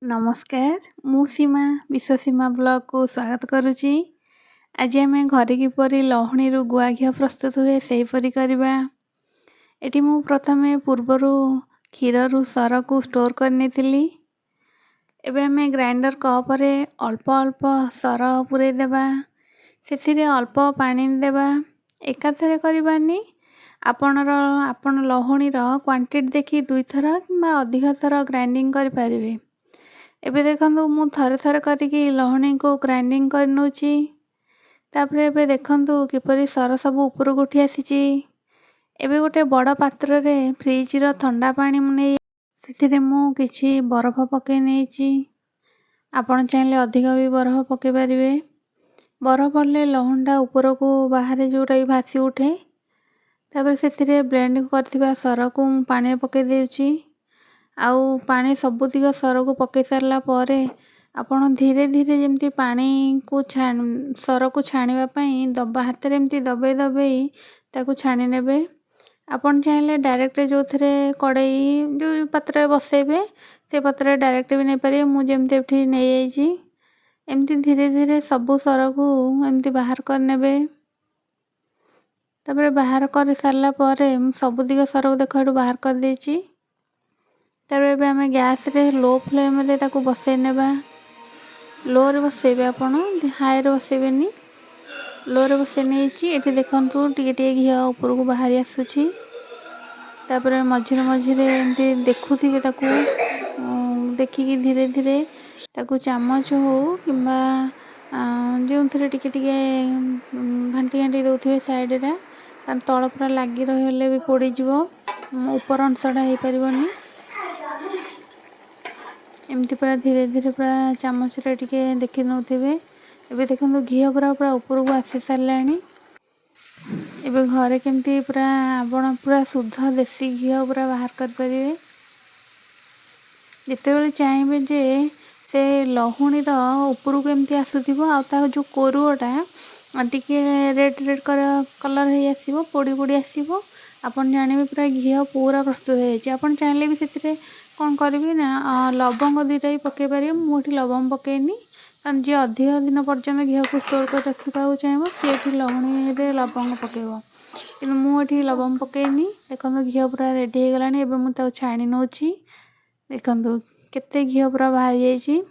नमस्कार मु सीमा विश्वसीमा ब्लॉग को स्वागत करुच्ची। आज आम घरे किपरि लहुणी गुआ घी प्रस्तुत हुए से परी करवा। एटी मु प्रथमे पूर्वर क्षीर रु सर को स्टोर करनी एबे आम ग्राइंडर कप रे अल्प अल्प सर पुरे देबा से अल्प पानी देबा एकाथरे करबानी। आपण लहुणी क्वांटिटी देखी दुई थर कि अधिक थर ग्राइंडिंग कर पारिबे। एबे देखंतु मु थरे थरे करके लहुणी को ग्राइंडिंग कर नउची। तापरे एबे देखंतु किपरि सर सब ऊपर को उठी आसीची। एबे गोटे बड़ पात्र रे फ्रिज रो ठंडा पानी मु नै सेथिरे मु किछि बरफ पके नेची। आपण चाहिले अधिक भी बरफ पके पारिबे। बरफ पड़ले लहुणटा ऊपर को बाहर जोटा भासी उठे। तापर सेथिरे ब्लेंड करथिबा सर को मु पानी पके देउची। आउ पानी सबुतिक सर को पके सारला परे आपण धीरे धीरे जेमती पानी को सर को छाणीबा पई दबा हाथ रे एमती दबे दबे ताको छाणी नेबे। आपण चाहिले डायरेक्ट जो थरे कड़ाई जो पात्र बसेबे से पात्र डायरेक्ट भी नै पारे। मु जेमती एठी नै आइची एमती धीरे धीरे सबु सर को एमती बाहर कर नेबे। तापर बाहर कर सारला परे सबुतिक सर को देखो बाहर कर देची। तापर आम गैस रे लो फ्लेम रे ताको बसई नेबा। लो रे बसेबे आपण हाई रे बसेबेनी। लो रे बसई नेची। एठी देखंतु टिके टिके घी ऊपर को बाहरी आसुची। तापर मझिरे मझिरे एमती देखुथिबे ताको देखिकी धीरे धीरे ताको चामच हो किंबा जो थरे टिके टिके घंटी घंटी दउथिबे साइड रे कारण तळ पूरा लागी रहले भी पोड़ी जीवो ऊपर अंशटा हे परिबनी। एमती पूरा धीरे धीरे पूरा चामच रे टिके देखि नउथिबे। एबे देखंतु घी पूरा पूरा ऊपर को आसी सारलानी। एबे घरे केमती पूरा आपण पूरा शुद्ध देसी घी पूरा बाहर कर परिबे। जेतेबेले चाहेबे जे से लहुणी रो ऊपर को एमती आसुथिबो आ ता जो कोरुटा टिके रेड रेड कलर हे आसीबो पोड़ी पोड़ी आसीबो। आपण जानिबे पूरा घी पूरा प्रस्तुत हो जायछि। आपण चाहले भी सेतिरे कोन करबे ना लवंग दुईटा भी पके पारे। मुठी लवंग पकेनी कारण जे अधिक दिन पर्यंत घी को स्टोर कर रखि पाउ चाहेबो से एठी लहुणी रे लवंग पकेबो। किंतु मु एठी लवंग पकेनी। देखंतु घी पूरा रेडी हे गलानी। एबे मु ता छाणी नउछि। देखंतु केते घी पूरा बाहर जायछि।